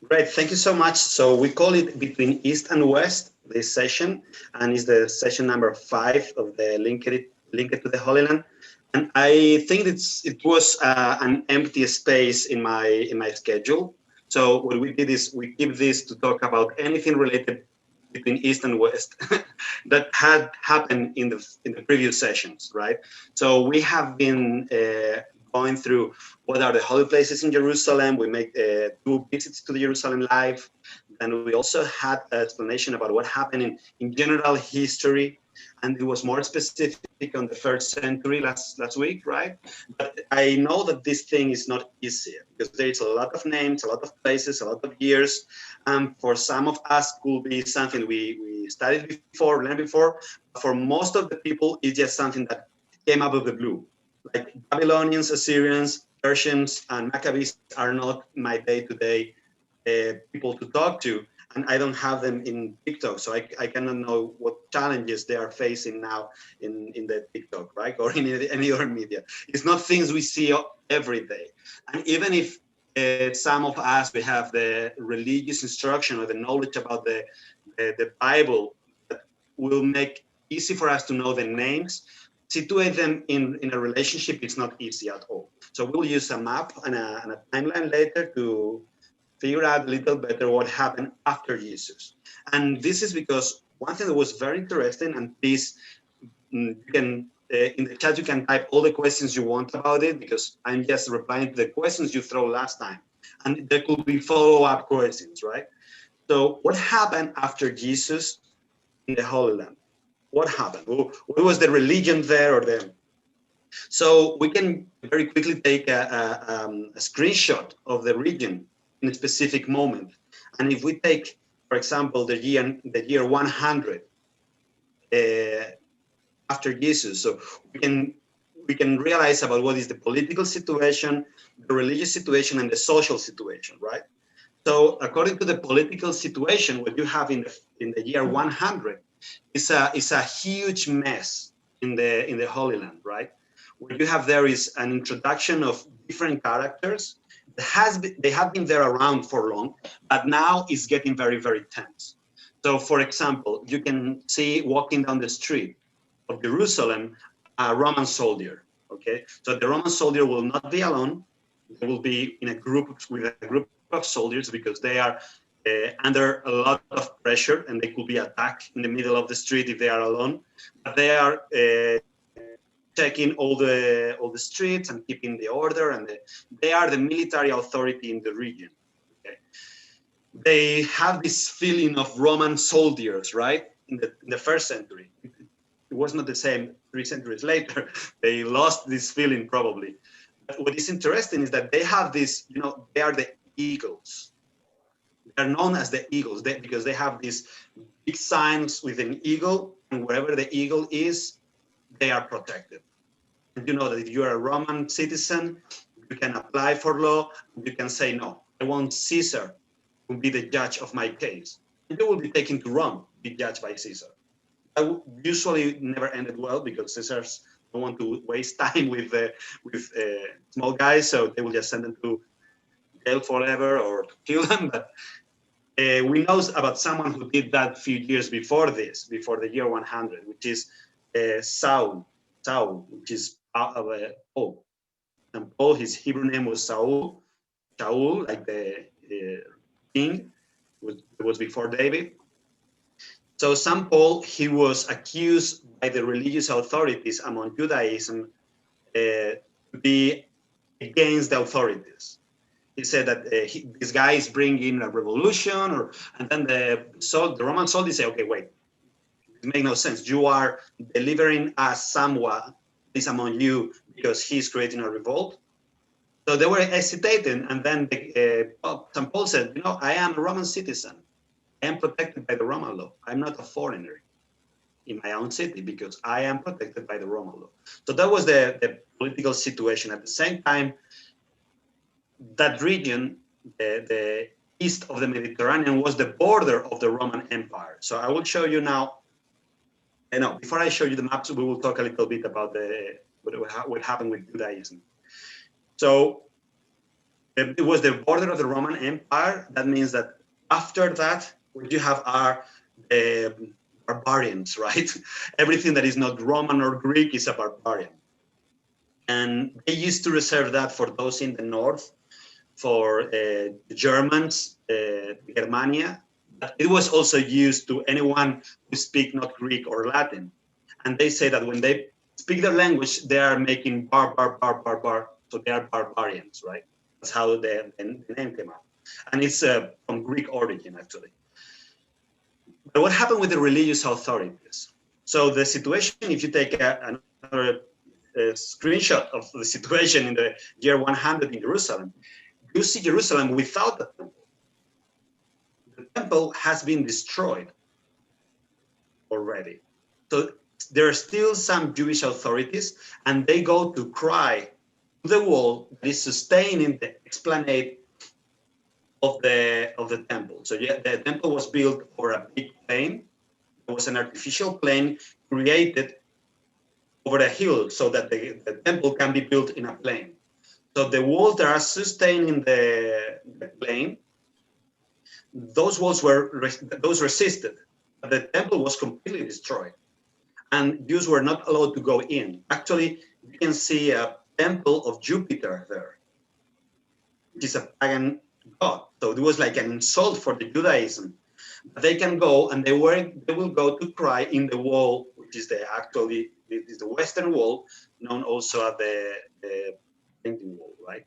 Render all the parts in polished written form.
Great, thank you so much. So we call it Between East and West, this session, and it's the session number 5 of the Linked to the Holy Land. And I think it was an empty space in my schedule. So what we did is we keep this to talk about anything related between East and West that had happened in the previous sessions, right? So we have been going through what are the holy places in Jerusalem. We make 2 visits to the Jerusalem Live. Then we also had an explanation about what happened in general history, and it was more specific on the first century last week, right? But I know that this thing is not easy because there is a lot of names, a lot of places, a lot of years. For some of us, could be something we studied before, learned before. For most of the people, it's just something that came out of the blue. Like Babylonians, Assyrians, Persians, and Maccabees are not my day-to-day people to talk to, and I don't have them in TikTok, so I cannot know what challenges they are facing now in the TikTok, right, or in any other media. It's not things we see every day, and even if some of us we have the religious instruction or the knowledge about the Bible that will make easy for us to know the names, situate them in a relationship, it's not easy at all. So we'll use a map and a timeline later to figure out a little better what happened after Jesus. And this is because one thing that was very interesting, and please, you can, in the chat, you can type all the questions you want about it, because I'm just replying to the questions you throw last time. And there could be follow-up questions, right? So what happened after Jesus in the Holy Land? What happened? What was the religion there or them? So we can very quickly take a screenshot of the region in a specific moment. And if we take, for example, the year 100 after Jesus, so we can realize about what is the political situation, the religious situation, and the social situation, right? So according to the political situation, what you have in the year 100 is a huge mess in the Holy Land, right? What you have there is an introduction of different characters. They have been there around for long, but now it's getting very, very tense. So, for example, you can see walking down the street of Jerusalem a Roman soldier. Okay, so the Roman soldier will not be alone. They will be in a group with a group of soldiers because they are under a lot of pressure and they could be attacked in the middle of the street if they are alone. But they are checking all the streets and keeping the order, and they are the military authority in the region. Okay? They have this feeling of Roman soldiers, right? In the first century, it was not the same 3 centuries later. They lost this feeling probably. But what is interesting is that they have this, they are the eagles. They are known as the eagles because they have these big signs with an eagle, and wherever the eagle is, they are protected. And you know that if you are a Roman citizen, you can apply for law, you can say, no, I want Caesar to be the judge of my case. And you will be taken to Rome, be judged by Caesar. That usually never ended well because Caesars don't want to waste time with small guys, so they will just send them to jail forever or to kill them. But we know about someone who did that a few years before this, before the year 100, which is Saul, which is Paul. And Paul, his Hebrew name was Saul, like the king, it was before David. So St. Paul, he was accused by the religious authorities among Judaism to be against the authorities. He said that this guy is bringing a revolution, and then the Roman soldiers say, okay, wait, it makes no sense. You are delivering us someone is among you because he's creating a revolt. So they were hesitating, and then St. Paul said, I am a Roman citizen. I am protected by the Roman law. I'm not a foreigner in my own city because I am protected by the Roman law. So that was the political situation. At the same time, that region, the east of the Mediterranean, was the border of the Roman Empire. So I will show you now. Before I show you the maps, we will talk a little bit about what happened with Judaism. So It was the border of the Roman Empire. That means that after that, what you have are the barbarians, right? Everything that is not Roman or Greek is a barbarian. And they used to reserve that for those in the north, for the Germans, Germania. But it was also used to anyone who speak not Greek or Latin. And they say that when they speak their language, they are making bar. So they are barbarians, right? That's how the name came out. And it's from Greek origin, actually. But what happened with the religious authorities? So the situation, if you take another screenshot of the situation in the year 100 in Jerusalem, you see Jerusalem without the temple. The temple has been destroyed already. So there are still some Jewish authorities, and they go to cry to the wall that is sustaining the explanade of the temple. So yeah, the temple was built over a big plain. It was an artificial plain created over a hill so that the temple can be built in a plain. So the walls that are sustaining the plain, those walls those resisted. The temple was completely destroyed, and Jews were not allowed to go in. Actually, you can see a temple of Jupiter there, which is a pagan god. So it was like an insult for the Judaism. But they can go, and they will go to cry in the wall, which is the western wall, known also as the painting wall, right?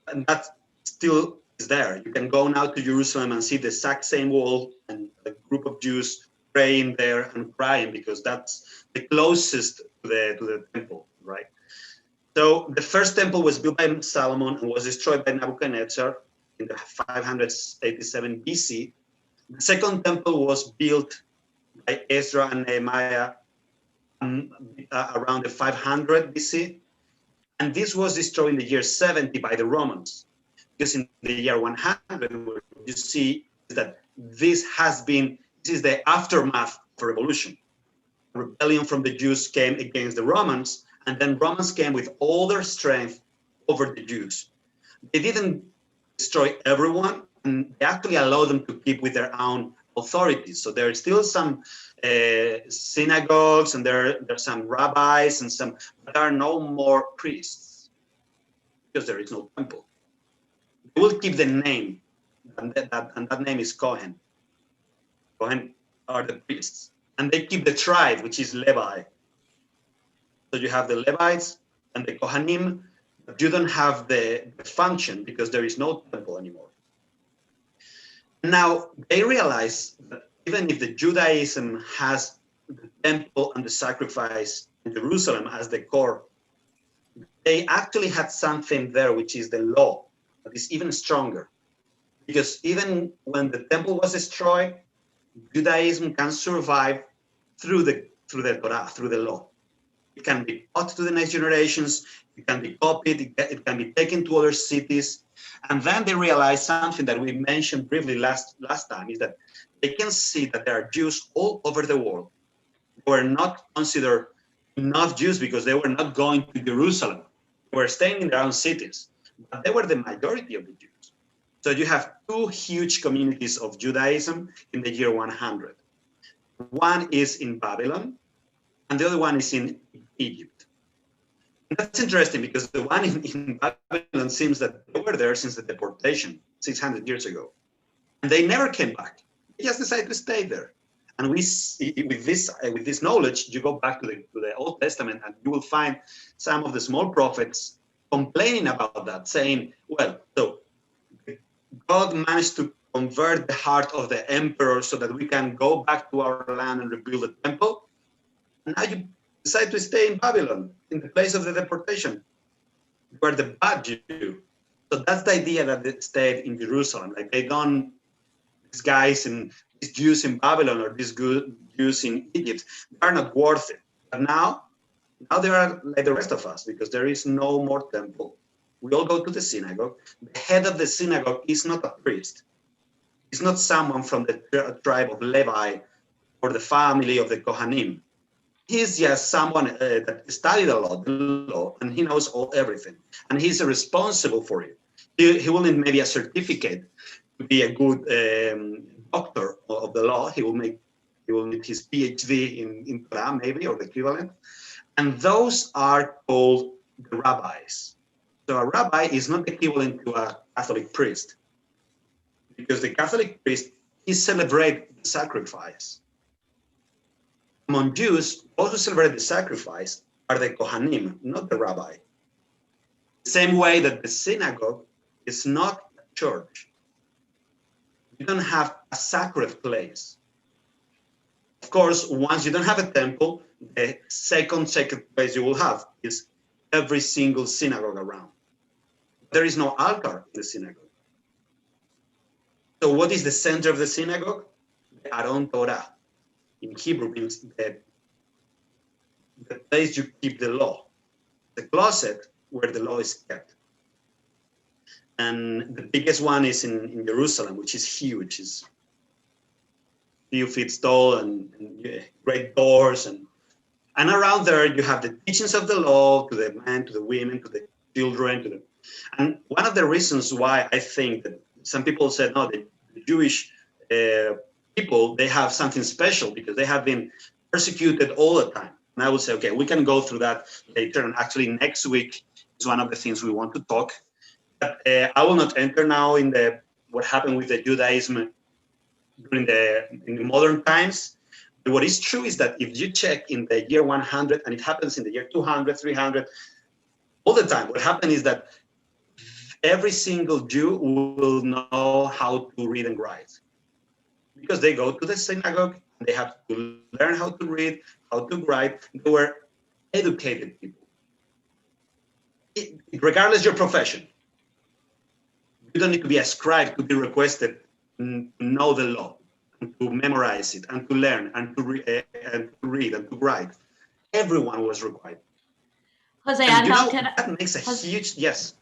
And that still is there. You can go now to Jerusalem and see the exact same wall and a group of Jews praying there and crying, because that's the closest to the temple, right? So the first temple was built by Solomon and was destroyed by Nebuchadnezzar in the 587 BC. The second temple was built by Ezra and Nehemiah around the 500 BC. And this was destroyed in the year 70 by the Romans. Because in the year 100, what you see is that this is the aftermath of revolution. A rebellion from the Jews came against the Romans, and then Romans came with all their strength over the Jews. They didn't destroy everyone, and they actually allowed them to keep with their own authorities. So there are still some synagogues, and there are some rabbis, but there are no more priests because there is no temple. They will keep the name, and that name is Cohen. Cohen are the priests, and they keep the tribe, which is Levi. So you have the Levites and the Kohanim, but you don't have the function because there is no temple anymore. Now they realize that even if the Judaism has the temple and the sacrifice in Jerusalem as the core, they actually had something there, which is the law, that is even stronger. Because even when the temple was destroyed, Judaism can survive through the Torah, through the law. It can be taught to the next generations, it can be copied, it can be taken to other cities. And then they realize something that we mentioned briefly last time, is that they can see that there are Jews all over the world who are not considered not Jews because they were not going to Jerusalem. They were staying in their own cities, but they were the majority of the Jews. So you have two huge communities of Judaism in the year 100. One is in Babylon, and the other one is in Egypt. And that's interesting because the one in Babylon seems that they were there since the deportation 600 years ago. And they never came back. They just decided to stay there. And we see, with this knowledge, you go back to the Old Testament and you will find some of the small prophets complaining about that, saying, well, so God managed to convert the heart of the emperor so that we can go back to our land and rebuild the temple. And now you decide to stay in Babylon, in the place of the deportation. You are the bad Jew. So that's the idea that they stayed in Jerusalem. Like they don't, these guys and these Jews in Babylon or these good Jews in Egypt, they are not worth it. But now they are like the rest of us because there is no more temple. We all go to the synagogue. The head of the synagogue is not a priest. It's not someone from the tribe of Levi or the family of the Kohanim. He's just someone that studied a lot, the law, and he knows everything. And he's responsible for it. He will need maybe a certificate to be a good doctor of the law. He will need his PhD in Torah, maybe, or the equivalent. And those are called the rabbis. So a rabbi is not equivalent to a Catholic priest, because the Catholic priest, he celebrates the sacrifice. Among Jews, those who celebrate the sacrifice are the Kohanim, not the rabbi. The same way that the synagogue is not a church. You don't have a sacred place. Of course, once you don't have a temple, the second sacred place you will have is every single synagogue around. There is no altar in the synagogue. So what is the center of the synagogue? The Aron Torah. In Hebrew means the place you keep the law, the closet where the law is kept. And the biggest one is in Jerusalem, which is huge. It's a few feet tall and great doors. And around there, you have the teachings of the law to the men, to the women, to the children. And one of the reasons why I think that some people said, no, the Jewish people, they have something special because they have been persecuted all the time. And I would say, okay, we can go through that later. And actually next week is one of the things we want to talk. But I will not enter now in what happened with the Judaism in the modern times. But what is true is that if you check in the year 100, and it happens in the year 200, 300, all the time, what happened is that every single Jew will know how to read and write. Because they go to the synagogue, they have to learn how to read, how to write. They were educated people. Regardless of your profession, you don't need to be a scribe to be requested to know the law, and to memorize it, and to learn, and to read, and to write. Everyone was required. Jose, that makes a huge, yes.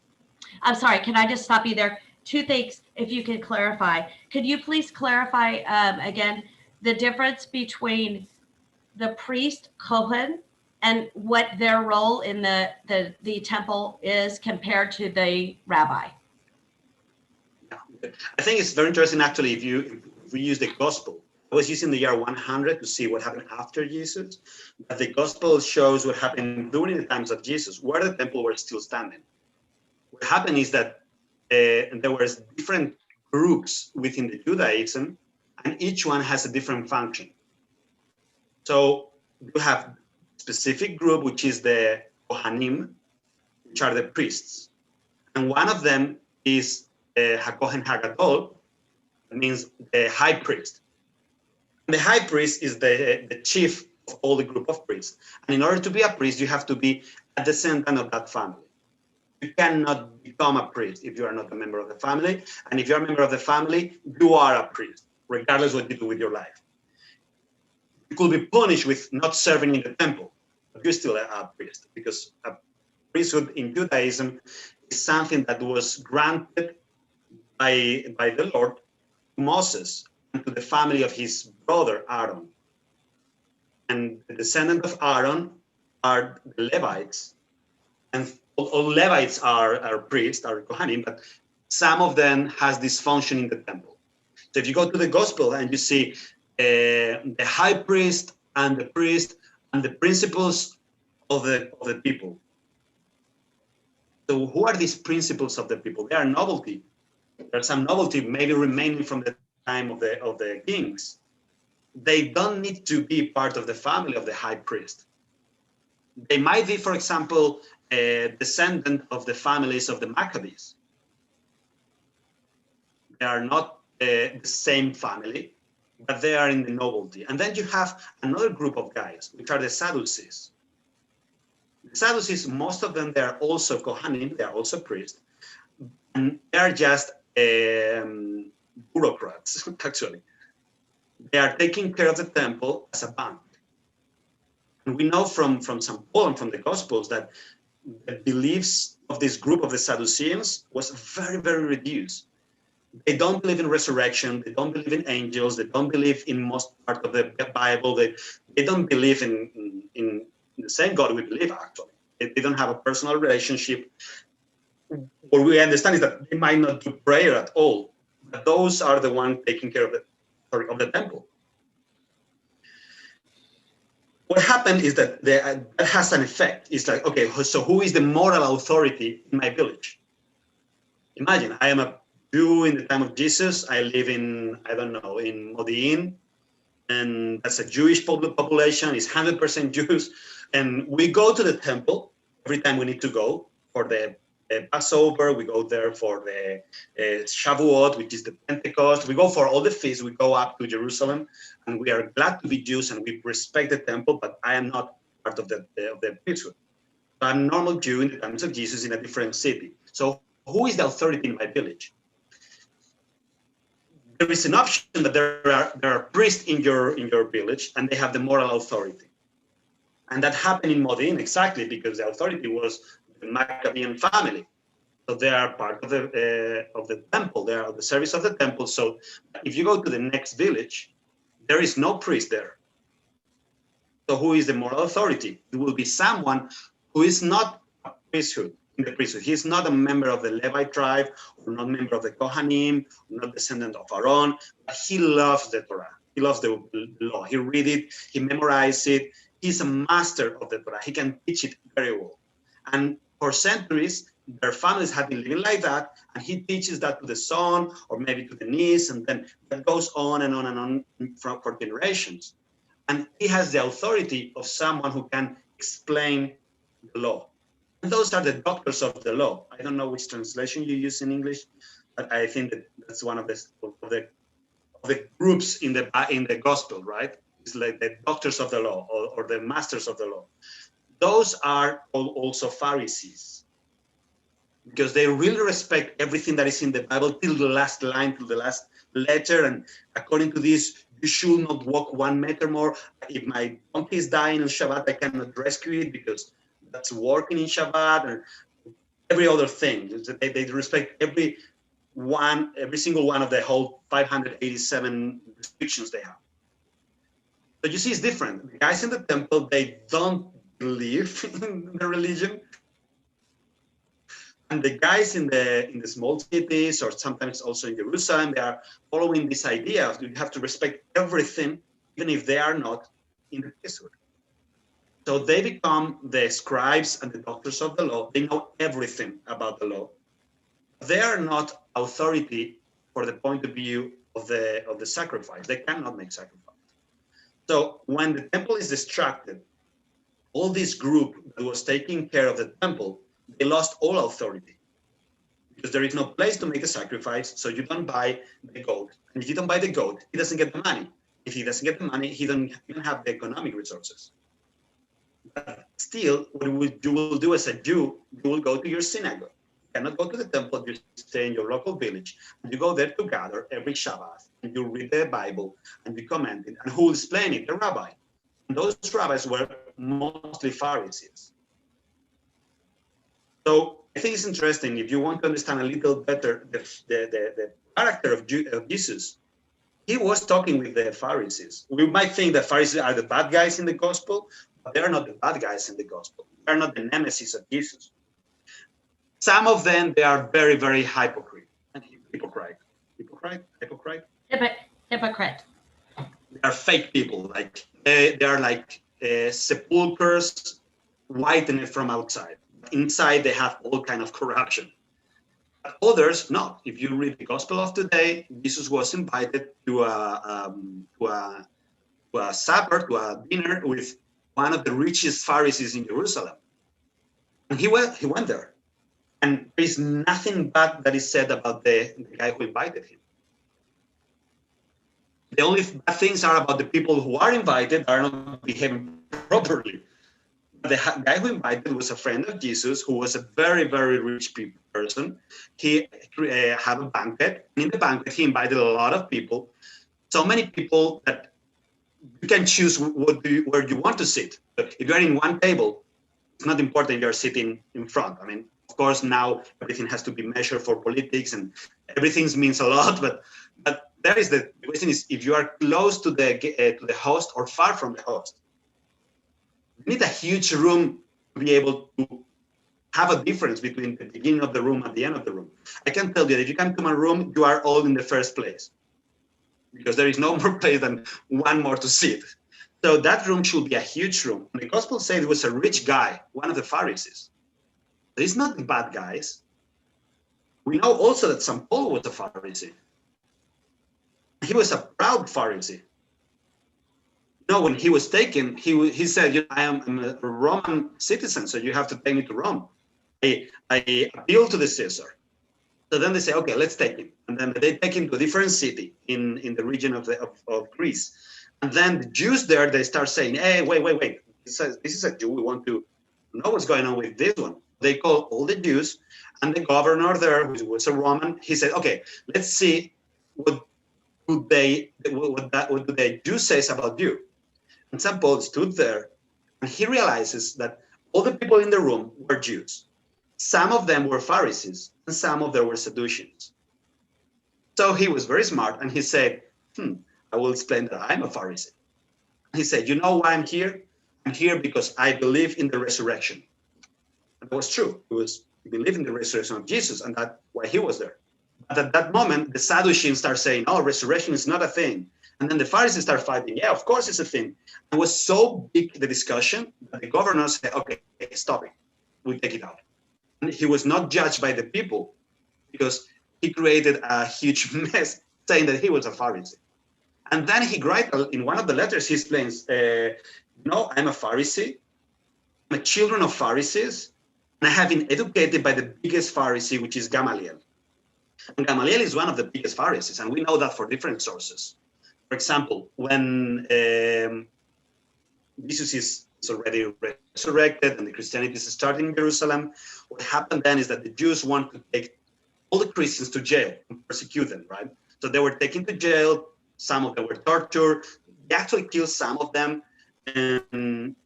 I'm sorry, can I just stop you there? Two things, if you could clarify. Could you please clarify again the difference between the priest, Kohen, and what their role in the temple is compared to the rabbi? I think it's very interesting, actually, if we use the gospel. I was using the year 100 to see what happened after Jesus, but the gospel shows what happened during the times of Jesus, where the temple was still standing. What happened is that there were different groups within the Judaism, and each one has a different function. So you have a specific group, which is the Kohanim, which are the priests. And one of them is HaKohen HaGadol, that means the high priest. And the high priest is the chief of all the group of priests. And in order to be a priest, you have to be a descendant of that family. You cannot become a priest if you are not a member of the family. And if you're a member of the family, you are a priest, regardless what you do with your life. You could be punished with not serving in the temple, but you're still a priest, because a priesthood in Judaism is something that was granted by the Lord to Moses and to the family of his brother Aaron. And the descendants of Aaron are the Levites, and all Levites are priests, are Kohanim, but some of them has this function in the temple. So if you go to the gospel and you see the high priest and the priest and the principles of the people. So who are these principles of the people? They are novelty. There's some novelty maybe remaining from the time of the kings. They don't need to be part of the family of the high priest. They might be, for example, a descendant of the families of the Maccabees. They are not the same family, but they are in the novelty. And then you have another group of guys, which are the Sadducees. The Sadducees, most of them, they are also Kohanim, they are also priests, and they are just bureaucrats, actually. They are taking care of the temple as a bank. And we know from St. Paul and from the Gospels that the beliefs of this group of the Sadduceans was very, very reduced. They don't believe in resurrection. They don't believe in angels. They don't believe in most part of the Bible. They don't believe in the same God we believe, actually. They don't have a personal relationship. what we understand is that they might not do prayer at all, but those are the ones taking care of the temple. What happened is that that has an effect. It's like, okay, so who is the moral authority in my village? Imagine, I am a Jew in the time of Jesus. I live in, I don't know, in Modi'in, and that's a Jewish population. It's 100% Jews. And we go to the temple every time we need to go for the Passover. We go there for the Shavuot, which is the Pentecost. We go for all the feasts. We go up to Jerusalem, and we are glad to be Jews and we respect the temple, but I am not part of the priesthood. I'm a normal Jew in the times of Jesus in a different city. So who is the authority in my village? There is an option that there are priests in your village, and they have the moral authority. And that happened in Modin exactly because the authority was the Maccabean family. So they are part of the temple. They are the service of the temple. So if you go to the next village, there is no priest there. So who is the moral authority? It will be someone who is not a priesthood. In the priesthood, he is not a member of the Levite tribe, or not a member of the Kohanim, or not descendant of Aaron, but he loves the Torah. He loves the law. He read it, he memorized it. He's a master of the Torah. He can teach it very well. And for centuries, their families have been living like that, and he teaches that to the son, or maybe to the niece, and then that goes on and on and on for generations. And he has the authority of someone who can explain the law. And those are the doctors of the law. I don't know which translation you use in English, but I think that's one of the groups in the gospel, right? It's like the doctors of the law or the masters of the law. Those are also Pharisees, because they really respect everything that is in the Bible till the last line, till the last letter. And according to this, you should not walk 1 meter more. If my donkey is dying on Shabbat, I cannot rescue it because that's working in Shabbat, and every other thing. They respect every single one of the whole 587 restrictions they have. So you see, it's different. The guys in the temple, they don't believe in the religion. And the guys in the small cities, or sometimes also in Jerusalem, they are following this idea of you have to respect everything, even if they are not in the priesthood. So they become the scribes and the doctors of the law. They know everything about the law. They are not authority for the point of view of the sacrifice. They cannot make sacrifice. So when the temple is distracted, all this group that was taking care of the temple, they lost all authority because there is no place to make a sacrifice. So you don't buy the goat. And if you don't buy the goat, he doesn't get the money. If he doesn't get the money, he doesn't even have the economic resources. But still, what you will do as a Jew, you will go to your synagogue. You cannot go to the temple, you stay in your local village, and you go there to gather every Shabbat, and you read the Bible, and you comment it. And who will explain it? The rabbi. And those rabbis were mostly Pharisees. So I think it's interesting, if you want to understand a little better the character of Jesus, he was talking with the Pharisees. We might think that Pharisees are the bad guys in the gospel, but they are not the bad guys in the gospel. They are not the nemesis of Jesus. Some of them, they are very, very hypocrite. Hypocrite. Hypocrite. They are fake people. Like they are like sepulchres whitened from outside. Inside, they have all kind of corruption. But others, not. If you read the Gospel of today, Jesus was invited to a supper, to a dinner with one of the richest Pharisees in Jerusalem. And he went there. And there is nothing bad that is said about the guy who invited him. The only bad things are about the people who are invited are not behaving properly. The guy who invited was a friend of Jesus, who was a very, very rich person. He had a banquet. In the banquet, he invited a lot of people. So many people that you can choose where you want to sit. But if you're in one table, it's not important you're sitting in front. I mean, of course, now everything has to be measured for politics and everything means a lot. But there is the question is if you are close to the host or far from the host. You need a huge room to be able to have a difference between the beginning of the room and the end of the room. I can tell you that if you come to my room, you are all in the first place because there is no more place than one more to sit. So that room should be a huge room. And the gospel says it was a rich guy, one of the Pharisees. But it's not the bad guys. We know also that St. Paul was a Pharisee. He was a proud Pharisee. When he was taken, he said, I am a Roman citizen, so you have to take me to Rome. I appeal to the Caesar. So then they say, okay, let's take him. And then they take him to a different city in the region of Greece. And then the Jews there, they start saying, hey, wait. This is a Jew. We want to know what's going on with this one. They call all the Jews, and the governor there, who was a Roman, he said, okay, let's see what the Jew says about you. And St. Paul stood there, and he realizes that all the people in the room were Jews. Some of them were Pharisees, and some of them were Sadduceans. So he was very smart, and he said, I will explain that I'm a Pharisee. He said, you know why I'm here? I'm here because I believe in the resurrection. And that was true. He believed in the resurrection of Jesus, and that's why he was there. But at that moment, the Sadduceans start saying, oh, resurrection is not a thing. And then the Pharisees start fighting. Yeah, of course it's a thing. It was so big, the discussion, that the governor said, okay, stop it. We take it out. And he was not judged by the people because he created a huge mess saying that he was a Pharisee. And then he writes in one of the letters, he explains, I'm a Pharisee. I'm a children of Pharisees. And I have been educated by the biggest Pharisee, which is Gamaliel. And Gamaliel is one of the biggest Pharisees. And we know that for different sources. For example, when Jesus is already resurrected and the Christianity is starting in Jerusalem, what happened then is that the Jews want to take all the Christians to jail and persecute them, right? So they were taken to jail. Some of them were tortured. They actually killed some of them. And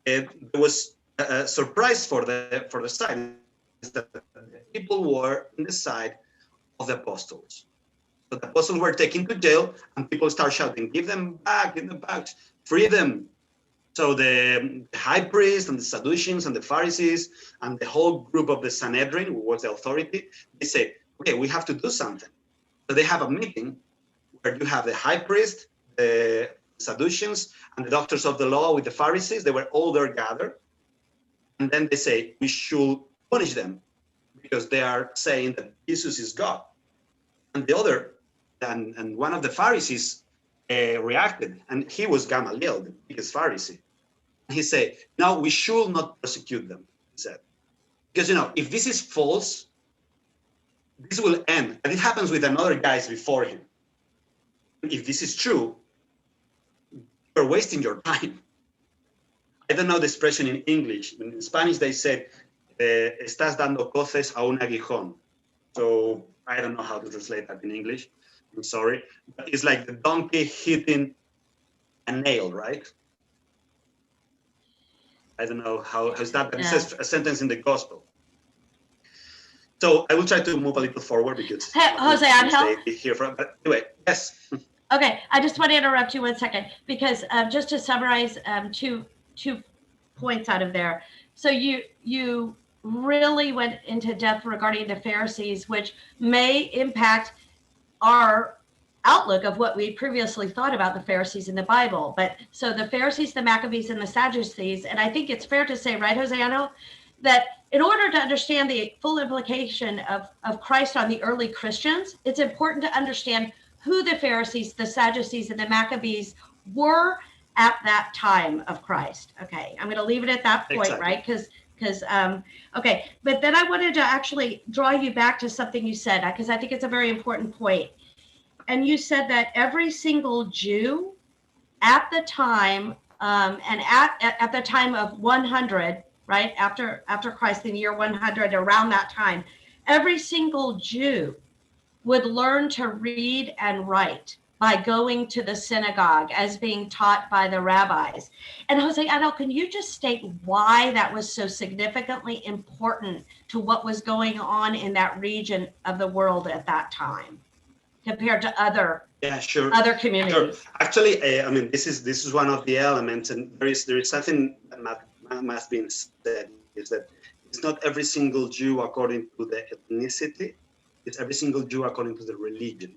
there was a surprise for the side, is that the people were on the side of the apostles. So the apostles were taken to jail, and people start shouting, give them back, free them. So the high priest and the Sadduceans and the Pharisees and the whole group of the Sanhedrin, who was the authority, they say, okay, we have to do something. So they have a meeting where you have the high priest, the Sadduceans, and the doctors of the law with the Pharisees. They were all there gathered. And then they say, we should punish them because they are saying that Jesus is God. And the other, and one of the Pharisees reacted, and he was Gamaliel, the biggest Pharisee. He said, no, we should not persecute them, he said. Because, if this is false, this will end. And it happens with another guys before him. If this is true, you're wasting your time. I don't know the expression in English. In Spanish, they said, estás dando coces a un aguijón. So I don't know how to translate that in English. I'm sorry. But it's like the donkey hitting a nail, right? I don't know how's that, but it says a sentence in the gospel. So I will try to move a little forward because Jose Angel? Here from, but anyway, yes. Okay, I just want to interrupt you 1 second because just to summarize two points out of there. So you really went into depth regarding the Pharisees, which may impact our outlook of what we previously thought about the Pharisees in the Bible. But so the Pharisees, the Maccabees, and the Sadducees, and I think it's fair to say, right, Josiano, that in order to understand the full implication of Christ on the early Christians, it's important to understand who the Pharisees, the Sadducees, and the Maccabees were at that time of Christ. Okay, I'm going to leave it at that point, exactly. Right? Okay, but then I wanted to actually draw you back to something you said, because I think it's a very important point. And you said that every single Jew at the time, and at the time of 100, right, after Christ, in the year 100, around that time, every single Jew would learn to read and write by going to the synagogue as being taught by the rabbis. And Jose Angel, can you just state why that was so significantly important to what was going on in that region of the world at that time compared to other communities? Sure. Actually, I mean, this is one of the elements, and there is something that must be said, is that it's not every single Jew according to the ethnicity, it's every single Jew according to the religion.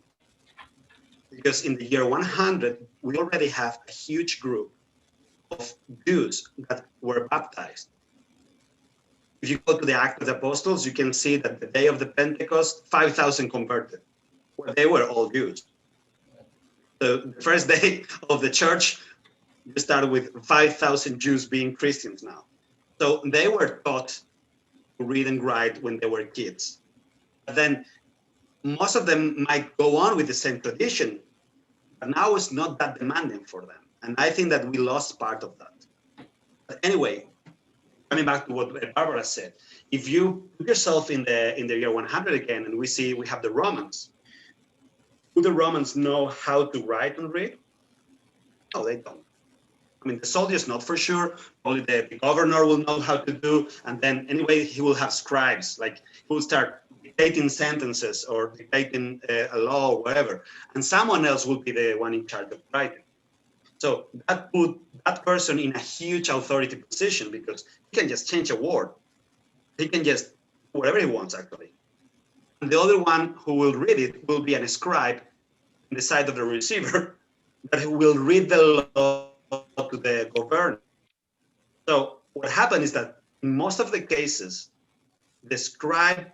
Because in the year 100, we already have a huge group of Jews that were baptized. If you go to the Act of the Apostles, you can see that the day of the Pentecost, 5,000 converted. Well, they were all Jews. So the first day of the church, you started with 5,000 Jews being Christians now. So they were taught to read and write when they were kids. But then most of them might go on with the same tradition, but now it's not that demanding for them. And I think that we lost part of that. But anyway, coming back to what Barbara said, if you put yourself in the year 100 again, and we have the Romans. Do the Romans know how to write and read? No, they don't. I mean, the soldiers not for sure. Only the governor will know how to do, and then anyway he will have scribes. Like he will start dictating sentences or dictating a law or whatever, and someone else will be the one in charge of writing. So that put that person in a huge authority position because he can just change a word. He can just do whatever he wants actually. And the other one who will read it will be a scribe in the side of the receiver that will read the law to the governor. So what happened is that in most of the cases, the scribe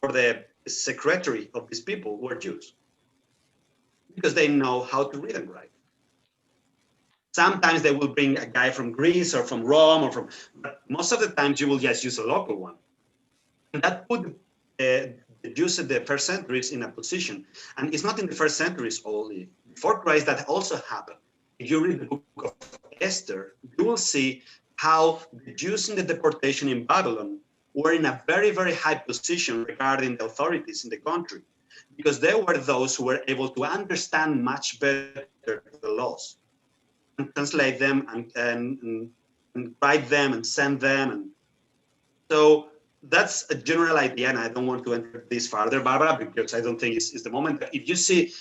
or the secretary of these people were Jews because they know how to read and write. Sometimes they will bring a guy from Greece or from Rome but most of the times you will just use a local one. And that put the Jews in the first centuries in a position. And it's not in the first centuries only. Before Christ, that also happened. If you read the book of Esther, you will see how the Jews in the deportation in Babylon were in a very, very high position regarding the authorities in the country, because they were those who were able to understand much better the laws and translate them and write them and send them. And so that's a general idea, and I don't want to enter this further, Barbara, because I don't think it's the moment. If you see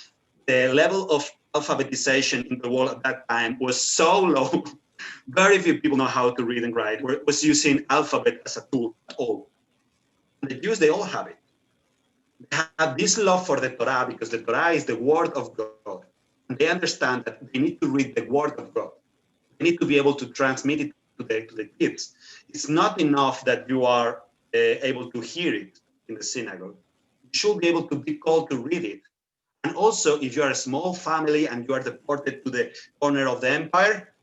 the level of alphabetization in the world at that time was so low, very few people know how to read and write, was using alphabet as a tool at all. And the Jews, they all have it. They have this love for the Torah because the Torah is the word of God. And they understand that they need to read the word of God. They need to be able to transmit it to the kids. It's not enough that you are able to hear it in the synagogue. You should be able to be called to read it. And also, if you are a small family and you are deported to the corner of the empire,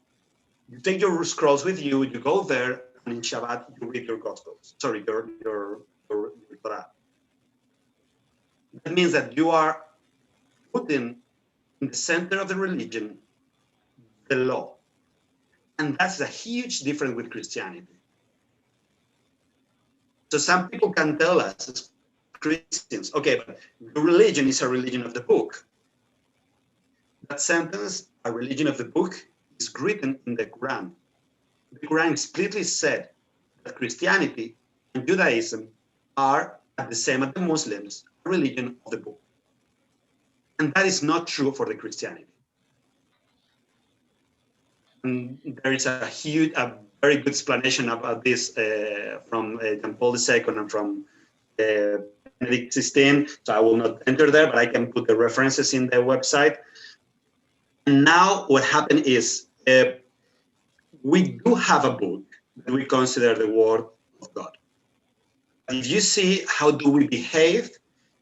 you take your scrolls with you, you go there, and in Shabbat, you read your Gospels. Sorry, your Torah. That means that you are putting in the center of the religion the law. And that's a huge difference with Christianity. So some people can tell us as Christians, okay, but the religion is a religion of the book. That sentence, a religion of the book, is written in the Quran. The Quran explicitly said that Christianity and Judaism are the same as the Muslims, a religion of the book. And that is not true for the Christianity. And there is a very good explanation about this from John Paul II and from Benedict XVI. So I will not enter there, but I can put the references in the website. And now what happened is we do have a book that we consider the Word of God. If you see how do we behave,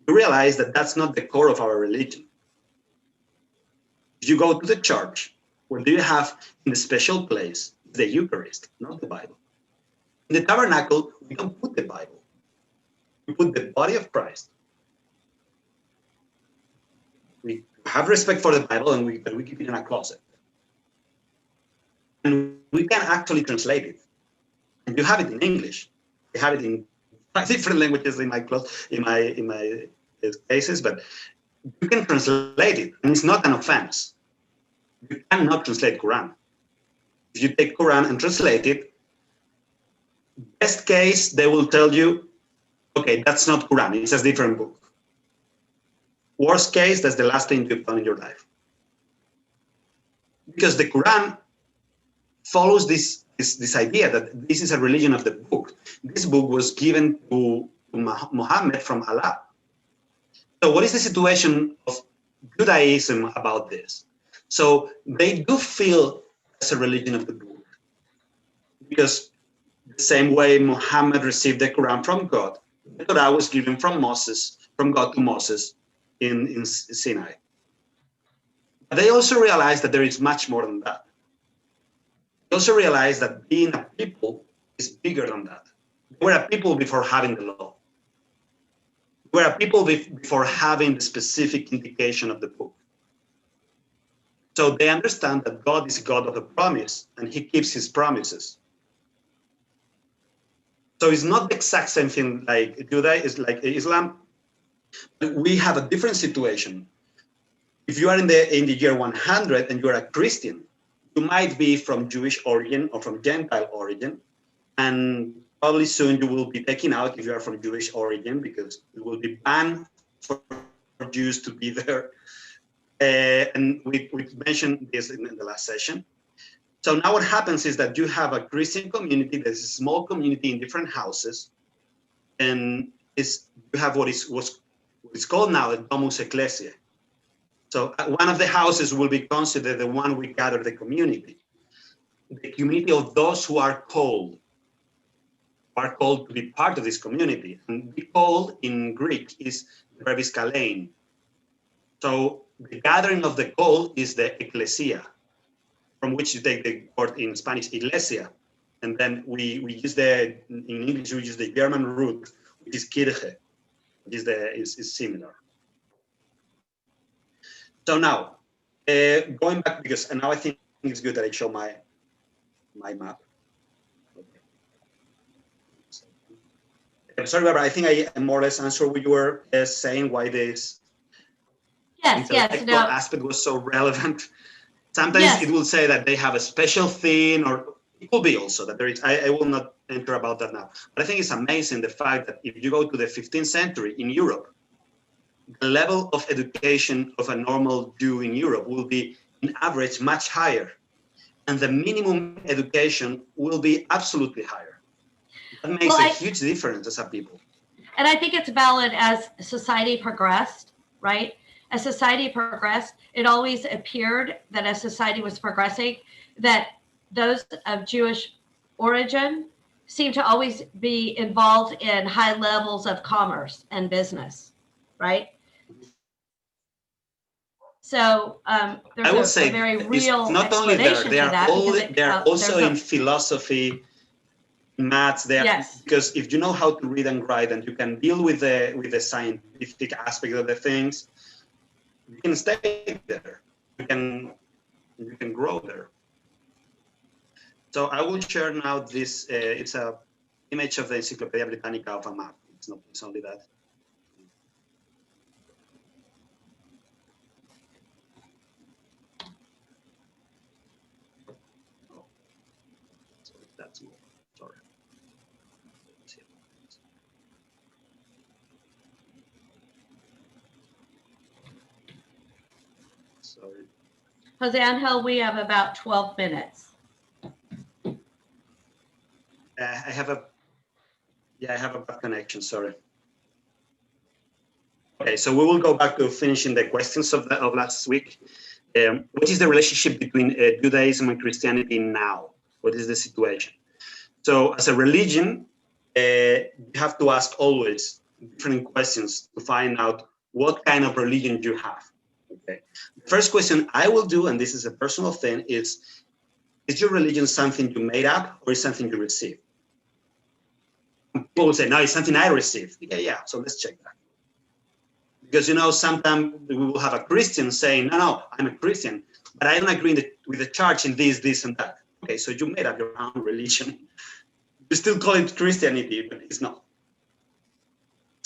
you realize that that's not the core of our religion. If you go to the church, what do you have in the special place? The Eucharist, not the Bible. In the tabernacle, we don't put the Bible. We put the body of Christ. We have respect for the Bible, and we keep it in a closet. And we can actually translate it. And you have it in English. You have it in 5 different languages in my cases, but you can translate it, and it's not an offense. You cannot translate Quran. If you take Quran and translate it, best case, they will tell you, okay, that's not Quran, it's a different book. Worst case, that's the last thing you've done in your life. Because the Quran follows this this idea that this is a religion of the book. This book was given to Muhammad from Allah. So what is the situation of Judaism about this? So they do feel as a religion of the book, because the same way Muhammad received the Quran from God, the Torah was given from God to Moses in Sinai. But they also realize that there is much more than that. They also realize that being a people is bigger than that. They were a people before having the law. They were a people before having the specific indication of the book. So they understand that God is a God of a promise, and he keeps his promises. So it's not the exact same thing like Judaism, like Islam. But we have a different situation. If you are in the year 100 and you are a Christian, you might be from Jewish origin or from Gentile origin, and probably soon you will be taken out if you are from Jewish origin, because it will be banned for Jews to be there. And we mentioned this in the last session. So now what happens is that you have a Christian community, there's a small community in different houses, and you have what is called now a Domus Ecclesiae. So one of the houses will be considered the one we gather the community of those who are called to be part of this community. And be called in Greek is brevis kalein. So the gathering of the called is the ecclesia, from which you take the word in Spanish, iglesia. And then we use in English, we use the German root, which is Kirche, which is similar. So now, going back, because and now I think it's good that I show my map. Okay. I'm sorry, Barbara, I think I more or less answered what you were saying, why this intellectual aspect was so relevant. Sometimes it will say that they have a special thing, or it could be also that there is, I will not enter about that now. But I think it's amazing the fact that if you go to the 15th century in Europe, the level of education of a normal Jew in Europe will be, in average, much higher. And the minimum education will be absolutely higher. That makes a huge difference as a people. And I think it's valid as society progressed, right? As society progressed, it always appeared that as society was progressing, that those of Jewish origin seemed to always be involved in high levels of commerce and business, right? So there's a very real not only explanation there, to that. They are also in philosophy, maths. Because if you know how to read and write, and you can deal with the scientific aspect of the things, you can stay there. You can grow there. So I will share now this. It's a image of the Encyclopedia Britannica of a map. It's only that. That's more. Sorry. Sorry. Jose Angel, we have about 12 minutes. I have a bad connection. Sorry. Okay, so we will go back to finishing the questions of last week. What is the relationship between Judaism and Christianity now? What is the situation? So as a religion, you have to ask always different questions to find out what kind of religion you have. Okay. The first question I will do, and this is a personal thing, is your religion something you made up or is something you received? People will say, no, it's something I received. Yeah, so let's check that. Because, sometimes we will have a Christian saying, no, I'm a Christian, but I don't agree with the church in this, and that. Okay, so you made up your own religion. You still call it Christianity, but it's not.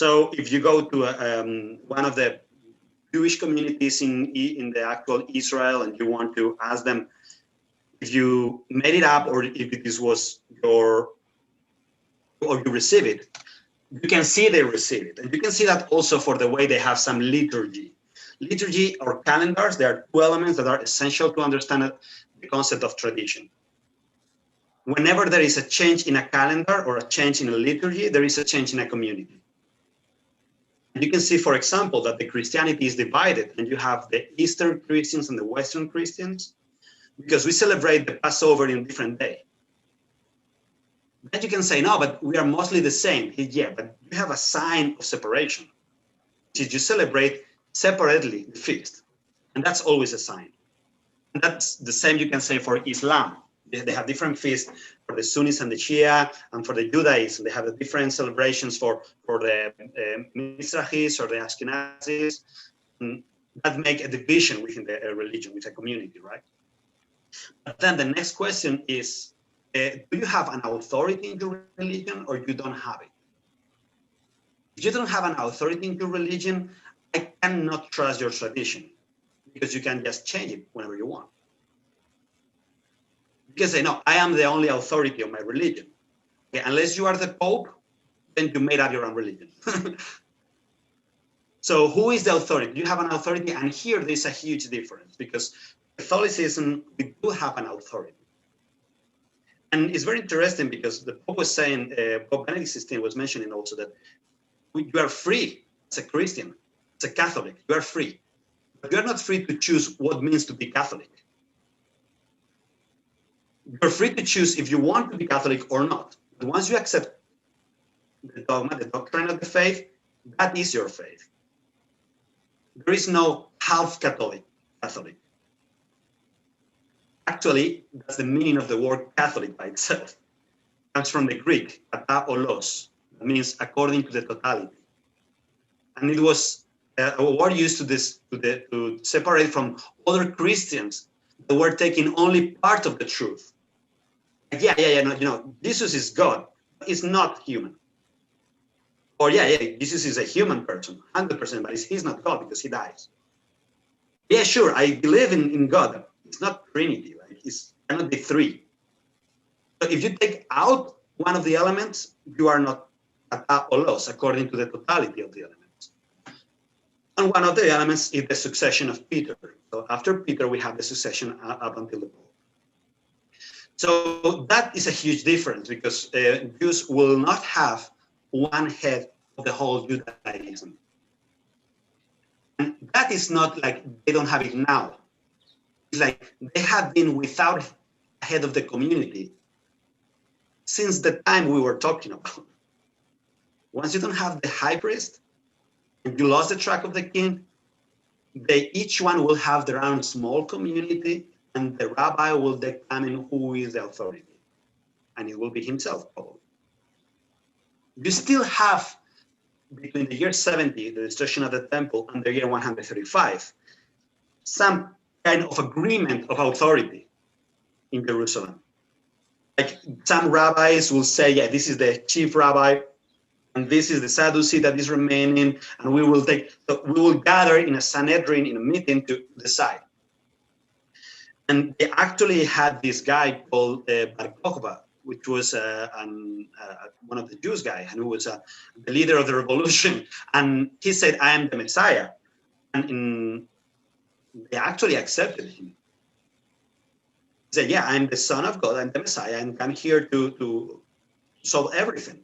So if you go to one of the Jewish communities in the actual Israel, and you want to ask them if you made it up or if this was or you receive it, you can see they receive it. And you can see that also for the way they have some liturgy. Liturgy or calendars, there are two elements that are essential to understand the concept of tradition. whenever there is a change in a calendar or a change in a liturgy, there is a change in a community. And you can see, for example, that the Christianity is divided, and you have the Eastern Christians and the Western Christians, because we celebrate the Passover in a different day. Then you can say, no, but we are mostly the same. Yeah, but you have a sign of separation, which is you celebrate separately the feast. And that's always a sign. And that's the same you can say for Islam. They have different feasts for the Sunnis and the Shia, and for the Judaism, they have the different celebrations for the Mizrahis or the Ashkenazis. That make a division within the religion, with a community, right? But then the next question is, do you have an authority in your religion, or you don't have it? If you don't have an authority in your religion, I cannot trust your tradition, because you can just change it whenever you want. Because I know I am the only authority of my religion. Okay, unless you are the Pope, then you made up your own religion. So who is the authority? You have an authority, and here there's a huge difference, because Catholicism, we do have an authority. And it's very interesting, because the Pope was saying, Pope Benedict XVI was mentioning also that you are free as a Christian, as a Catholic, you are free. But you are not free to choose what it means to be Catholic. You're free to choose if you want to be Catholic or not. But once you accept the dogma, the doctrine of the faith, that is your faith. There is no half Catholic. Actually, that's the meaning of the word Catholic by itself. It comes from the Greek, kata olos. That means according to the totality. And it was a word used to separate from other Christians that were taking only part of the truth. No, Jesus is God. He's not human. Or Jesus is a human person, 100%, but he's not God because he dies. Yeah, sure, I believe in God. It's not Trinity, right? It's cannot be three. So if you take out one of the elements, you are not kata olos, according to the totality of the elements. And one of the elements is the succession of Peter. So after Peter, we have the succession up until the Pope. So that is a huge difference, because Jews will not have one head of the whole Judaism. And that is not like they don't have it now. It's like they have been without a head of the community since the time we were talking about. Once you don't have the high priest and you lost the track of the king, each one will have their own small community, and the rabbi will determine who is the authority. And it will be himself, probably. You still have, between the year 70, the destruction of the temple, and the year 135, some kind of agreement of authority in Jerusalem. Like some rabbis will say, yeah, this is the chief rabbi, and this is the Sadducee that is remaining, and we will gather in a Sanhedrin, in a meeting, to decide. And they actually had this guy called Bar Kokhba, which was one of the Jews guys, and who was the leader of the revolution. And he said, I am the Messiah. And they actually accepted him. He said, yeah, I'm the Son of God, I'm the Messiah, and I'm here to solve everything.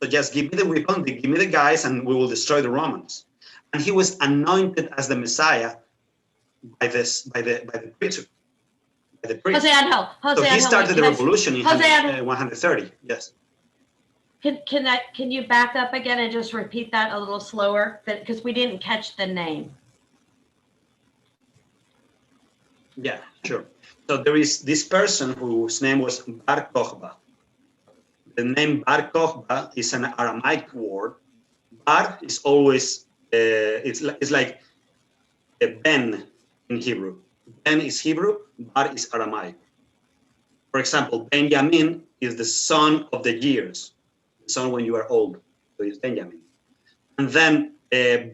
So just give me the weapon, give me the guys, and we will destroy the Romans. And he was anointed as the Messiah by the priesthood. Jose Angel. So he started the revolution in 130. Yes. Can you back up again and just repeat that a little slower? Because we didn't catch the name. Yeah, sure. So there is this person whose name was Bar Kokhba. The name Bar Kokhba is an Aramaic word. Bar is always it's like a Ben in Hebrew. Ben is Hebrew, Bar is Aramaic. For example, Benjamin is the son of the years, the son when you are old, so it's Benjamin. And then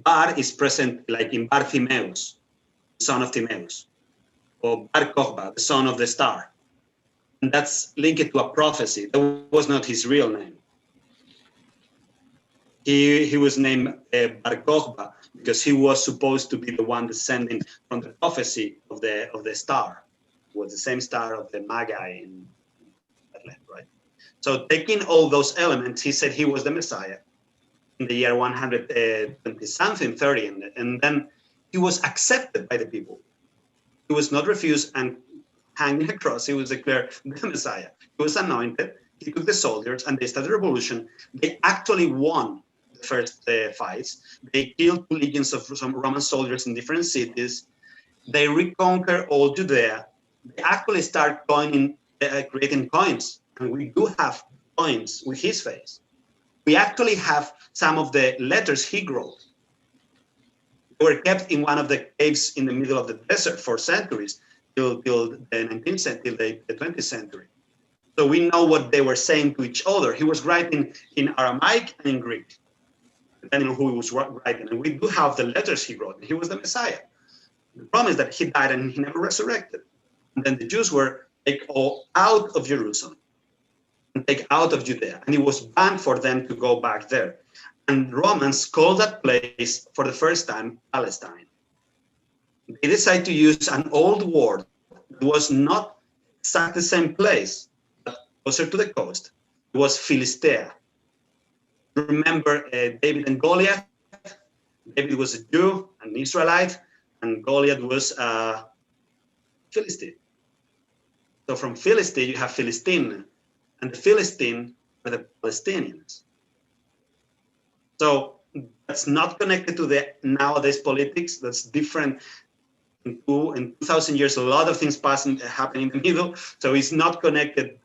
Bar is present like in Bartimaeus, the son of Timaeus, or Bar Kokhba, the son of the star. And that's linked to a prophecy. That was not his real name. He was named Bar Kokhba because he was supposed to be the one descending from the prophecy of the star. It was the same star of the Magi in Bethlehem, right? So taking all those elements, he said he was the Messiah in the year 120 something, 30, and then he was accepted by the people. He was not refused and hanging a cross. He was declared the Messiah. He was anointed. He took the soldiers and they started the revolution. They actually won the first fights. They killed 2 legions of some Roman soldiers in different cities. They reconquer all Judea. They actually start creating coins. And we do have coins with his face. We actually have some of the letters he wrote. They were kept in one of the caves in the middle of the desert for centuries, till the 19th century, till the 20th century. So we know what they were saying to each other. He was writing in Aramaic and in Greek, depending on who he was writing. And we do have the letters he wrote. He was the Messiah. The problem is that he died and he never resurrected. And then the Jews were taken all out of Jerusalem and taken out of Judea. And it was banned for them to go back there. And Romans called that place for the first time Palestine. They decided to use an old word that was not exactly the same place, but closer to the coast. It was Philistia. Remember David and Goliath? David was a Jew, an Israelite, and Goliath was a Philistine. So from Philistine, you have Philistine, and the Philistine are the Palestinians. So that's not connected to the nowadays politics. That's different. In 2,000 years, a lot of things happen in the middle. So it's not connected,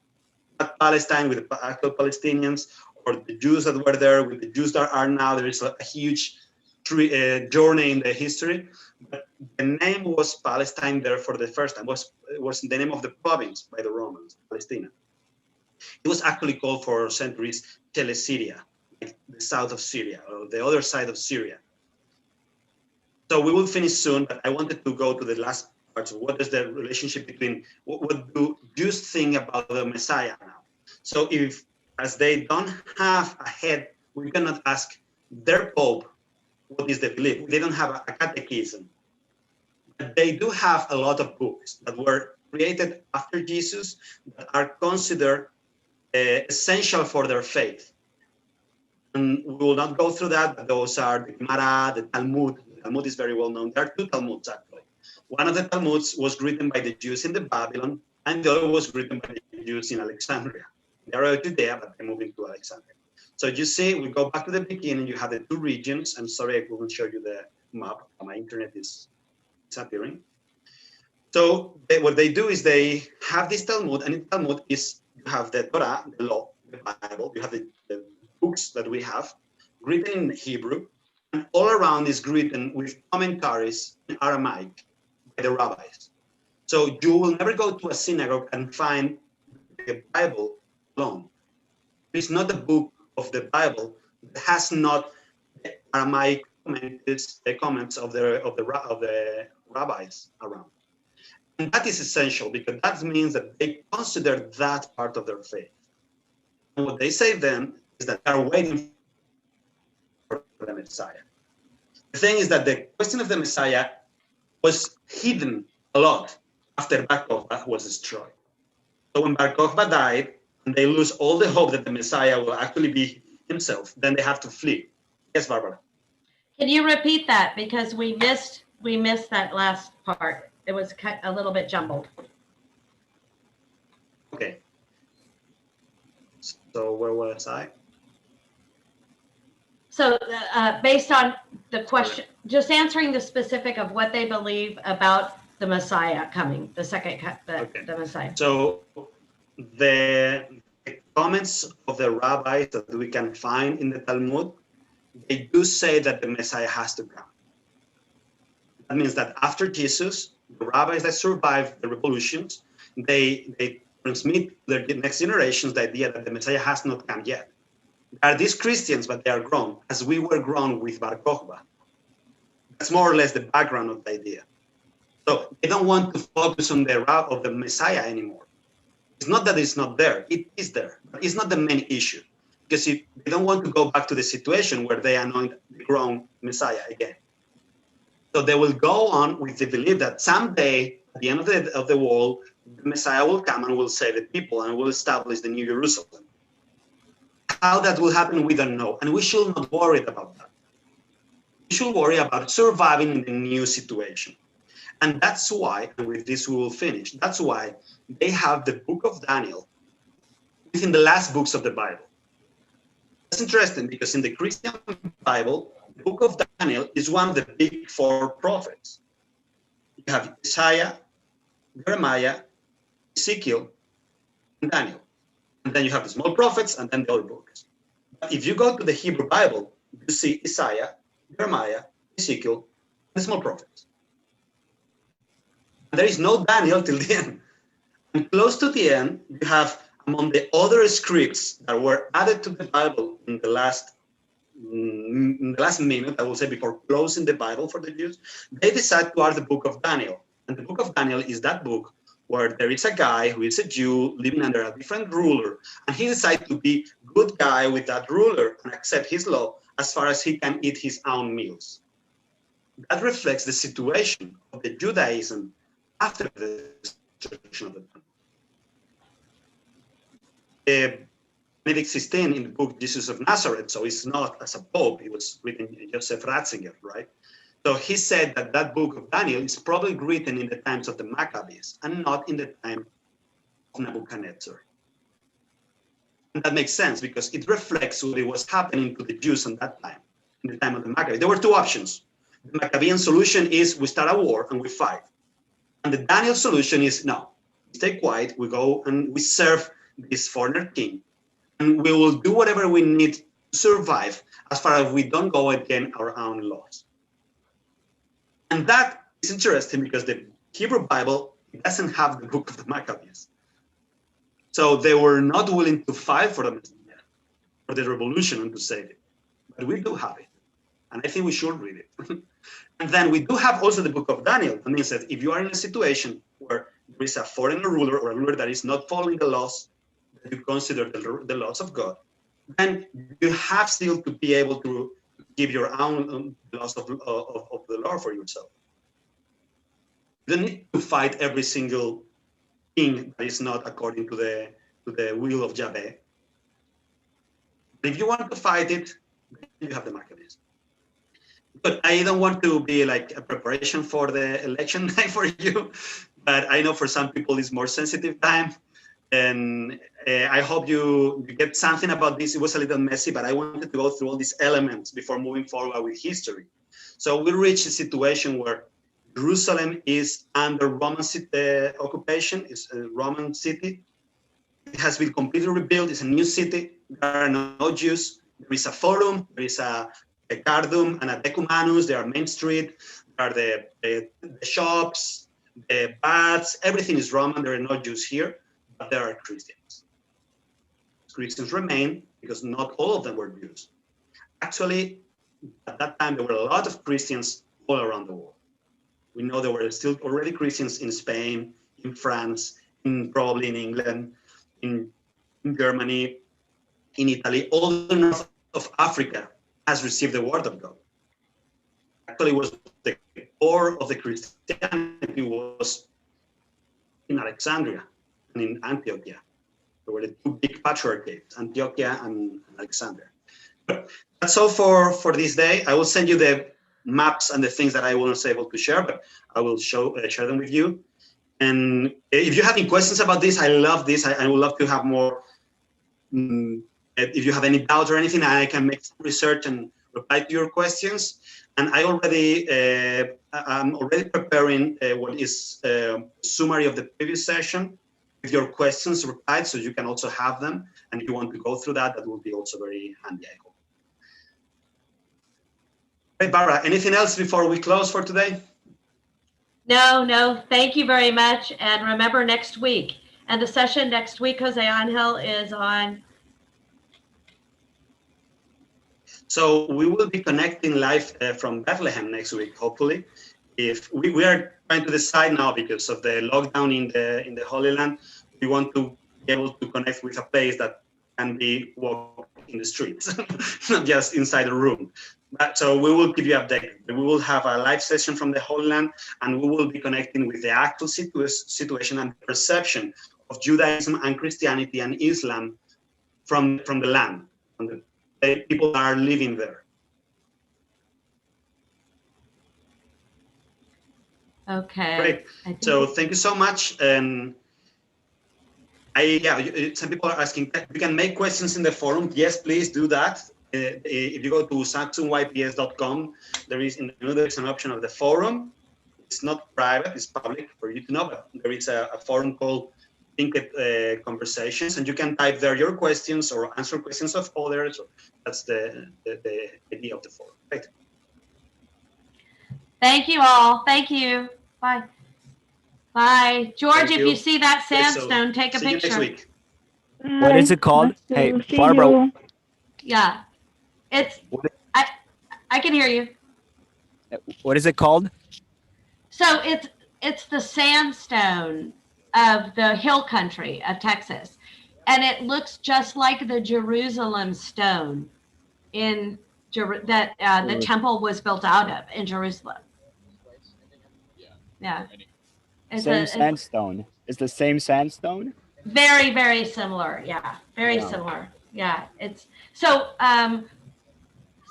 not Palestine with the actual Palestinians or the Jews that were there with the Jews that are now. There is a huge journey in the history. But the name was Palestine there for the first time. It was the name of the province by the Romans, Palestina. It was actually called for centuries Telesyria, like the south of Syria, or the other side of Syria. So we will finish soon, but I wanted to go to the last part. So what is the relationship between, what do Jews think about the Messiah now? So if, as they don't have a head, we cannot ask their Pope what is the belief. They don't have a catechism. But they do have a lot of books that were created after Jesus that are considered essential for their faith. And we will not go through that, but those are the Gemara, the Talmud. The Talmud is very well known. There are 2 Talmuds, actually. One of the Talmuds was written by the Jews in the Babylon, and the other was written by the Jews in Alexandria. They are Judea, but they're moving to Alexandria. So you see, we go back to the beginning, you have the 2 regions. I'm sorry, I couldn't show you the map. My internet is disappearing. So what they do is they have this Talmud, and in Talmud is, you have the Torah, the law, the Bible, you have the books that we have written in Hebrew, and all around is written with commentaries in Aramaic by the rabbis. So you will never go to a synagogue and find the Bible alone. It's not the book of the Bible that has not the Aramaic comments of the rabbis around. And that is essential because that means that they consider that part of their faith. And what they say then is that they are waiting for the Messiah. The thing is that the question of the Messiah was hidden a lot after Bar Kokhba was destroyed. So when Bar Kokhba died, and they lose all the hope that the Messiah will actually be himself, then they have to flee. Yes, Barbara. Can you repeat that? Because we missed that last part. It was a little bit jumbled. Okay. So where was I? So based on the question, just answering the specific of what they believe about the Messiah coming, the Messiah. So the comments of the rabbis that we can find in the Talmud, they do say that the Messiah has to come. That means that after Jesus, the rabbis that survived the revolutions, they transmit to their next generations the idea that the Messiah has not come yet. There are these Christians, but they are grown, as we were grown with Bar Kokhba. That's more or less the background of the idea. So they don't want to focus on the route of the Messiah anymore. It's not that it's not there, it is there, but it's not the main issue. Because they don't want to go back to the situation where they anoint the grown Messiah again. So they will go on with the belief that someday, at the end of the world, the Messiah will come and will save the people and will establish the New Jerusalem. How that will happen, we don't know. And we should not worry about that. We should worry about surviving in the new situation. And that's why, and with this we will finish, that's why they have the book of Daniel within the last books of the Bible. That's interesting because in the Christian Bible, the book of Daniel is one of the big four prophets. You have Isaiah, Jeremiah, Ezekiel, and Daniel. And then you have the small prophets and then the other books. But if you go to the Hebrew Bible, you see Isaiah, Jeremiah, Ezekiel, and the small prophets. And there is no Daniel till the end. And close to the end, you have among the other scripts that were added to the Bible in the last minute, I will say, before closing the Bible for the Jews, they decide to add the book of Daniel. And the book of Daniel is that book where there is a guy who is a Jew living under a different ruler, and he decides to be a good guy with that ruler and accept his law as far as he can eat his own meals. That reflects the situation of the Judaism after the destruction of the temple. Benedict XVI in the book Jesus of Nazareth, so it's not as a pope, it was written by Joseph Ratzinger, right? So he said that that book of Daniel is probably written in the times of the Maccabees and not in the time of Nebuchadnezzar. And that makes sense because it reflects what was happening to the Jews at that time, in the time of the Maccabees. There were two options. The Maccabean solution is we start a war and we fight. And the Daniel solution is no, we stay quiet, we go and we serve this foreigner king, and we will do whatever we need to survive as far as we don't go against our own laws. And that is interesting because the Hebrew Bible doesn't have the book of the Maccabees. So they were not willing to fight for the revolution and to save it. But we do have it. And I think we should read it. And then we do have also the book of Daniel. That means that if you are in a situation where there is a foreign ruler or a ruler that is not following the laws that you consider the laws of God, then you have still to be able to give your own laws of the law for yourself. You don't need to fight every single thing that is not according to the will of Yahweh. But if you want to fight it, you have the Maccabees. But I don't want to be like a preparation for the election night for you, but I know for some people it's more sensitive time. And I hope you get something about this. It was a little messy, but I wanted to go through all these elements before moving forward with history. So we reached a situation where Jerusalem is under Roman occupation. It's a Roman city. It has been completely rebuilt. It's a new city. There are no Jews. There is a forum. There is a Cardum and a Decumanus. There are Main Street. There are the shops, the baths. Everything is Roman. There are no Jews here, but there are Christians. Christians remain because not all of them were Jews. Actually, at that time, there were a lot of Christians all around the world. We know there were still already Christians in Spain, in France, probably in England, in Germany, in Italy. All the north of Africa has received the word of God. Actually, it was the core of the Christianity was in Alexandria and in Antiochia. There were the two big patriarchates, Antiochia and Alexandria. But that's all for this day. I will send you the maps and the things that I was able to share, but I will share them with you. And if you have any questions about this, I love this. I would love to have more. If you have any doubts or anything, I can make some research and reply to your questions. And I'm already preparing what is a summary of the previous session with your questions replied, so you can also have them. And if you want to go through that, that will be also very handy, I hope. Hey, Barbara, anything else before we close for today? No, thank you very much. And remember next week, and the session next week, Jose Angel, is on. So we will be connecting live from Bethlehem next week, hopefully. If we are trying to decide now because of the lockdown in the Holy Land, we want to be able to connect with a place that can be walked in the streets, not just inside a room. So we will keep you updated. We will have a live session from the Holy Land, and we will be connecting with the actual situation and perception of Judaism and Christianity and Islam from the land, from the people that are living there. Okay. Great. So thank you so much. And some people are asking, you can make questions in the forum. Yes, please do that. If you go to saxonyps.com, there's an option of the forum. It's not private, it's public for you to know, but there is a forum called Linked Conversations, and you can type there your questions or answer questions of others. That's the idea of the forum. Right. Thank you all. Thank you. Bye. Bye. George, if you see that sandstone, take a picture. See you next week. What is it called? Hey, Barbara. Yeah. I can hear you. What is it called? So it's the sandstone of the hill country of Texas. And it looks just like the Jerusalem stone in that the temple was built out of in Jerusalem. Yeah. Same sandstone. It's the same sandstone? Very, very similar. Yeah. Very similar. Yeah. It's so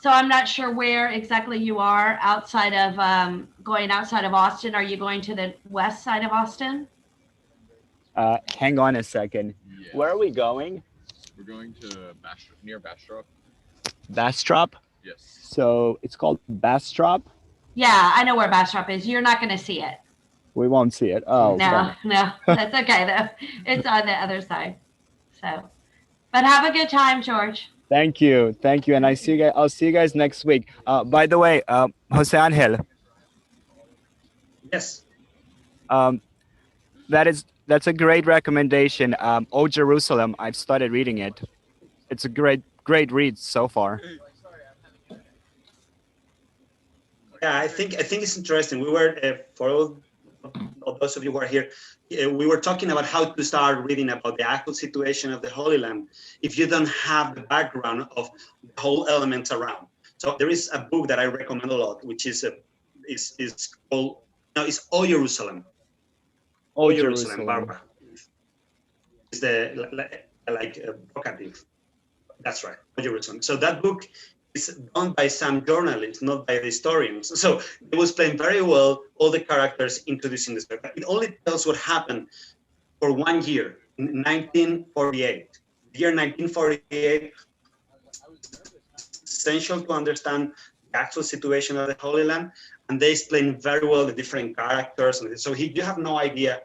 so I'm not sure where exactly you are outside of going outside of Austin. Are you going to the west side of Austin? Hang on a second. Yeah. Where are we going? We're going to near Bastrop. Bastrop? Yes. So it's called Bastrop? Yeah, I know where Bastrop is. You're not going to see it. We won't see it. Oh, no, that's okay though. It's on the other side. So, but have a good time, George. Thank you, and I'll see you guys next week. By the way, Jose Angel. Yes. That's a great recommendation. O Jerusalem. I've started reading it. It's a great read so far. Yeah, I think it's interesting. We were for all those of you who are here, we were talking about how to start reading about the actual situation of the Holy Land if you don't have the background of the whole elements around. So there is a book that I recommend a lot, which is called it's O Jerusalem. O Jerusalem. Barbara. It's the vocative. That's right, O Jerusalem. So that book is done by some journalists, not by the historians. So it was playing very well all the characters introducing this. But it only tells what happened for 1 year in 1948. The year 1948 essential to understand the actual situation of the Holy Land, and they explain very well the different characters. And so if you have no idea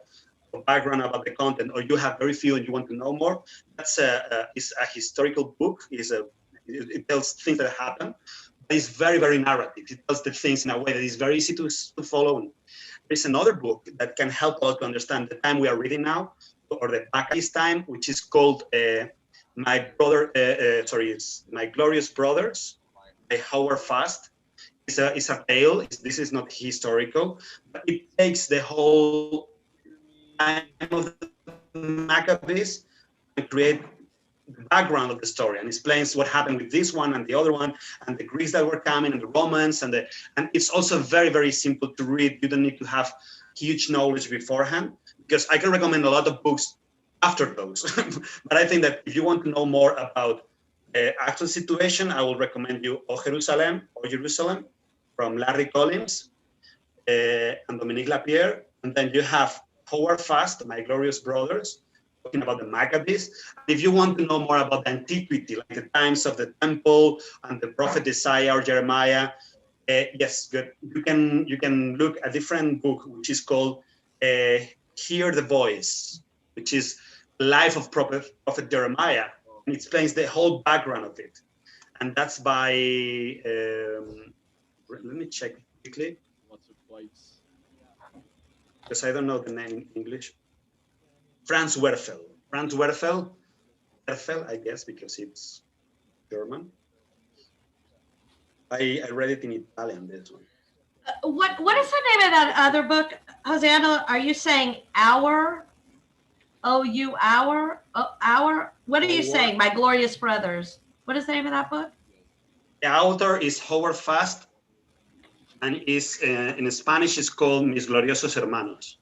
of background about the content, or you have very few and you want to know more, that's it's a historical book. It tells things that happen, but it's very, very narrative. It tells the things in a way that is very easy to follow. There's another book that can help us to understand the time we are reading now, or the Maccabees time, which is called My Glorious Brothers by Howard Fast. It's a tale. This is not historical, but it takes the whole time of the Maccabees and create the background of the story and explains what happened with this one and the other one and the Greeks that were coming and the Romans and it's also very, very simple to read. You don't need to have huge knowledge beforehand, because I can recommend a lot of books after those. But I think that if you want to know more about the actual situation, I will recommend you O Jerusalem from Larry Collins and Dominique Lapierre. And then you have Howard Fast, My Glorious Brothers, talking about the Maccabees. If you want to know more about the antiquity, like the times of the temple and the prophet Isaiah or Jeremiah, yes, good. You can look at a different book, which is called Hear the Voice, which is the life of prophet Jeremiah. And it explains the whole background of it. And that's by, let me check quickly. Lots of flights. Because I don't know the name in English. Franz Werfel, I guess, because it's German. I read it in Italian, this one. What is the name of that other book, Hosanna? Are you saying Our What are you Our- saying? My Glorious Brothers. What is the name of that book? The author is Howard Fast, and is in Spanish is called Mis Gloriosos Hermanos.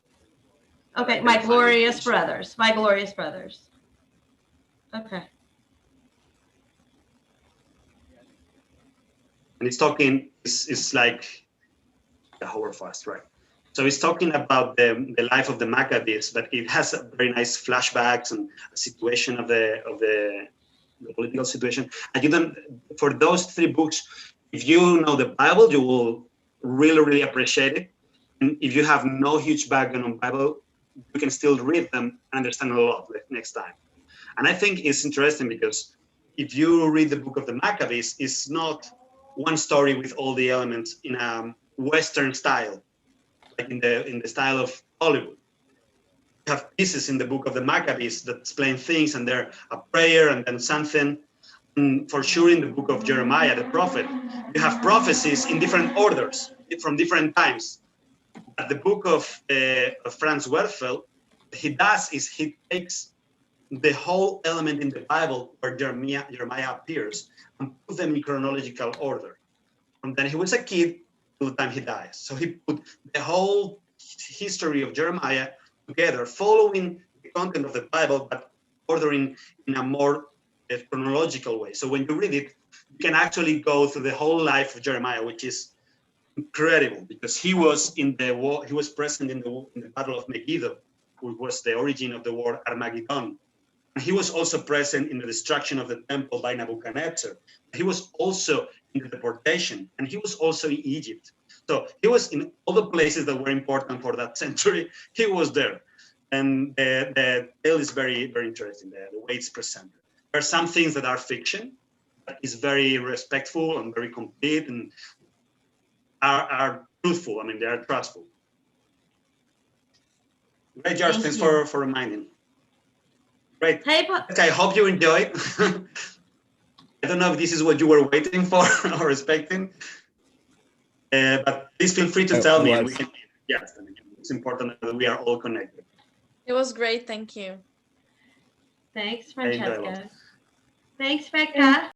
Okay, I My can find it Glorious also. Brothers. My Glorious Brothers. Okay. And it's talking, it's like the Howard Fast, right? So it's talking about the life of the Maccabees, but it has a very nice flashbacks and a situation of the political situation. And you don't, for those three books, if you know the Bible, you will really appreciate it. And if you have no huge background on Bible, you can still read them and understand a lot next time. And I think it's interesting because if you read the book of the Maccabees, it's not one story with all the elements in a Western style, like in the style of Hollywood. You have pieces in the book of the Maccabees that explain things, and they're a prayer and then something. And for sure, in the book of Jeremiah, the prophet, you have prophecies in different orders from different times. But the book of Franz Werfel, he does is he takes the whole element in the Bible where Jeremiah appears and put them in chronological order. And then he was a kid till the time he dies. So he put the whole history of Jeremiah together, following the content of the Bible, but ordering in a more chronological way. So when you read it, you can actually go through the whole life of Jeremiah, which is incredible because he was in the war. He was present in the Battle of Megiddo, which was the origin of the word Armageddon. And he was also present in the destruction of the temple by Nebuchadnezzar. He was also in the deportation, and he was also in Egypt. So he was in all the places that were important for that century. He was there. And the tale is very interesting, the way it's presented. There are some things that are fiction, but it's very respectful and very complete and are truthful. I mean, they are trustful. Great, George. Thank Thanks you. for reminding. Great. Hey, but Okay, I hope you enjoyed. I don't know if this is what you were waiting for or expecting, but please feel free to tell me. And we can, yes, I mean, it's important that we are all connected. It was great. Thank you. thanks, I enjoyed a lot. Francesca. Thanks, Becca.